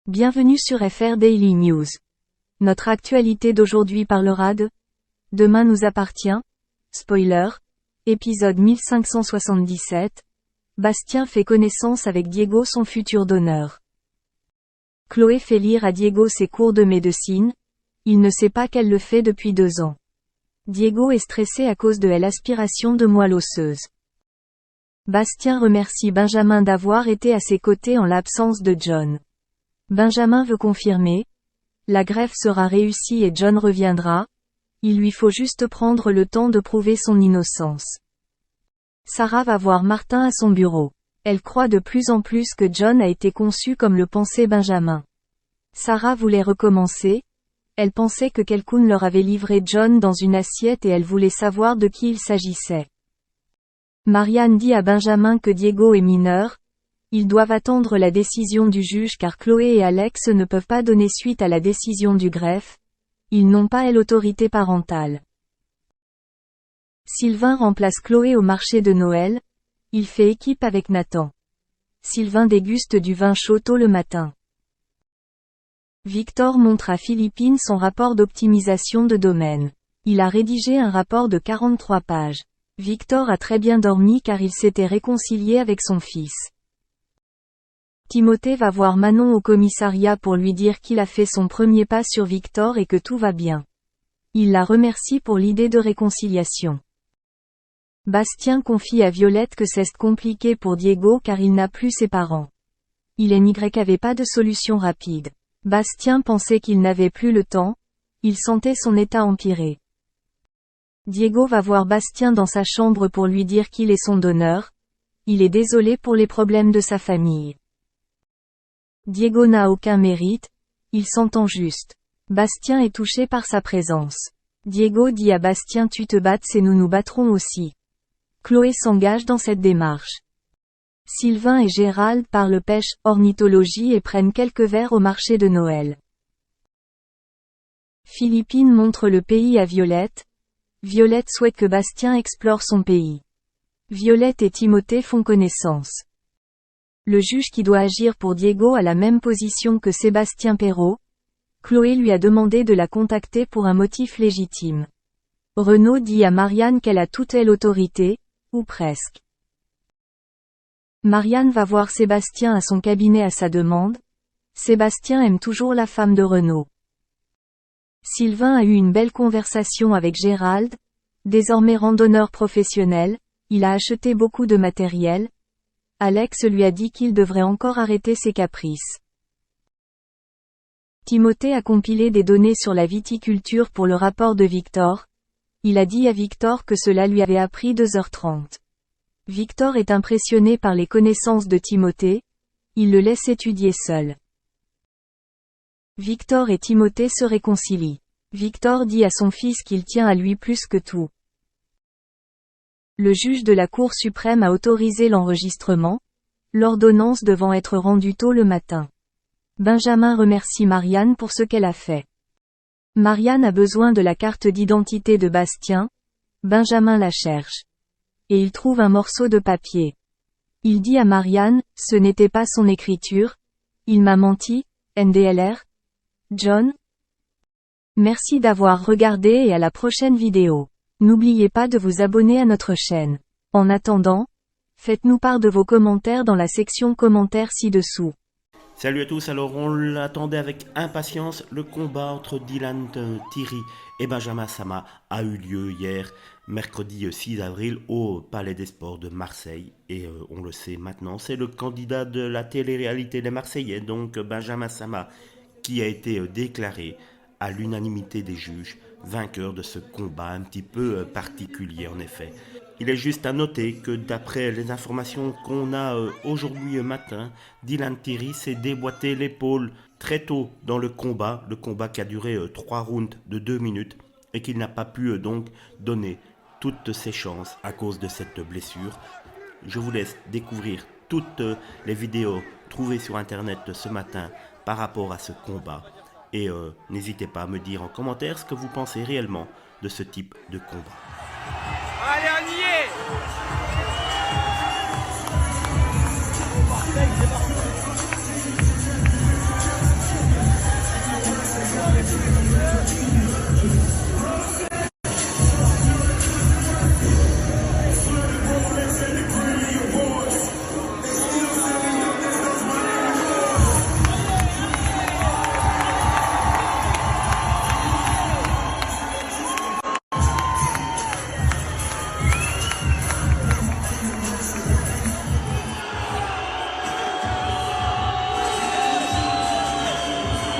Bienvenue sur FR Daily News. Notre actualité d'aujourd'hui parlera de Demain nous appartient. Spoiler. Épisode 1577. Bastien fait connaissance avec Diego, son futur donneur. Chloé fait lire à Diego ses cours de médecine. Il ne sait pas qu'elle le fait depuis 2 ans. Diego est stressé à cause de l'aspiration de moelle osseuse. Bastien remercie Benjamin d'avoir été à ses côtés en l'absence de John. Benjamin veut confirmer. La greffe sera réussie et John reviendra. Il lui faut juste prendre le temps de prouver son innocence. Sarah va voir Martin à son bureau. Elle croit de plus en plus que John a été conçu comme le pensait Benjamin. Sarah voulait recommencer. Elle pensait que quelqu'un leur avait livré John dans une assiette et elle voulait savoir de qui il s'agissait. Marianne dit à Benjamin que Diego est mineur. Ils doivent attendre la décision du juge car Chloé et Alex ne peuvent pas donner suite à la décision du greffe. Ils n'ont pas l'autorité parentale. Sylvain remplace Chloé au marché de Noël. Il fait équipe avec Nathan. Sylvain déguste du vin chaud tôt le matin. Victor montre à Philippine son rapport d'optimisation de domaine. Il a rédigé un rapport de 43 pages. Victor a très bien dormi car il s'était réconcilié avec son fils. Timothée va voir Manon au commissariat pour lui dire qu'il a fait son premier pas sur Victor et que tout va bien. Il la remercie pour l'idée de réconciliation. Bastien confie à Violette que c'est compliqué pour Diego car il n'a plus ses parents. Il n'avait pas de solution rapide. Bastien pensait qu'il n'avait plus le temps. Il sentait son état empirer. Diego va voir Bastien dans sa chambre pour lui dire qu'il est son donneur. Il est désolé pour les problèmes de sa famille. Diego n'a aucun mérite, il s'entend juste. Bastien est touché par sa présence. Diego dit à Bastien tu te battes et nous nous battrons aussi. Chloé s'engage dans cette démarche. Sylvain et Gérald parlent pêche, ornithologie et prennent quelques verres au marché de Noël. Philippine montre le pays à Violette. Violette souhaite que Bastien explore son pays. Violette et Timothée font connaissance. Le juge qui doit agir pour Diego a la même position que Sébastien Perrault. Chloé lui a demandé de la contacter pour un motif légitime. Renaud dit à Marianne qu'elle a toute l'autorité, ou presque. Marianne va voir Sébastien à son cabinet à sa demande. Sébastien aime toujours la femme de Renaud. Sylvain a eu une belle conversation avec Gérald. Désormais randonneur professionnel, il a acheté beaucoup de matériel. Alex lui a dit qu'il devrait encore arrêter ses caprices. Timothée a compilé des données sur la viticulture pour le rapport de Victor. Il a dit à Victor que cela lui avait appris 2h30. Victor est impressionné par les connaissances de Timothée. Il le laisse étudier seul. Victor et Timothée se réconcilient. Victor dit à son fils qu'il tient à lui plus que tout. Le juge de la Cour suprême a autorisé l'enregistrement, l'ordonnance devant être rendue tôt le matin. Benjamin remercie Marianne pour ce qu'elle a fait. Marianne a besoin de la carte d'identité de Bastien. Benjamin la cherche. Et il trouve un morceau de papier. Il dit à Marianne, ce n'était pas son écriture. Il m'a menti, NDLR. John? Merci d'avoir regardé et à la prochaine vidéo. N'oubliez pas de vous abonner à notre chaîne. En attendant, faites-nous part de vos commentaires dans la section commentaires ci-dessous. Salut à tous, alors on l'attendait avec impatience, le combat entre Dylan Thierry et Benjamin Sama a eu lieu hier, mercredi 6 avril, au Palais des Sports de Marseille. Et on le sait maintenant, c'est le candidat de la télé-réalité des Marseillais, donc Benjamin Sama, qui a été déclaré à l'unanimité des juges, vainqueur de ce combat un petit peu particulier en effet. Il est juste à noter que d'après les informations qu'on a aujourd'hui matin, Dylan Thierry s'est déboîté l'épaule très tôt dans le combat qui a duré 3 rounds de 2 minutes et qu'il n'a pas pu donc donner toutes ses chances à cause de cette blessure. Je vous laisse découvrir toutes les vidéos trouvées sur internet ce matin par rapport à ce combat. Et n'hésitez pas à me dire en commentaire ce que vous pensez réellement de ce type de combat.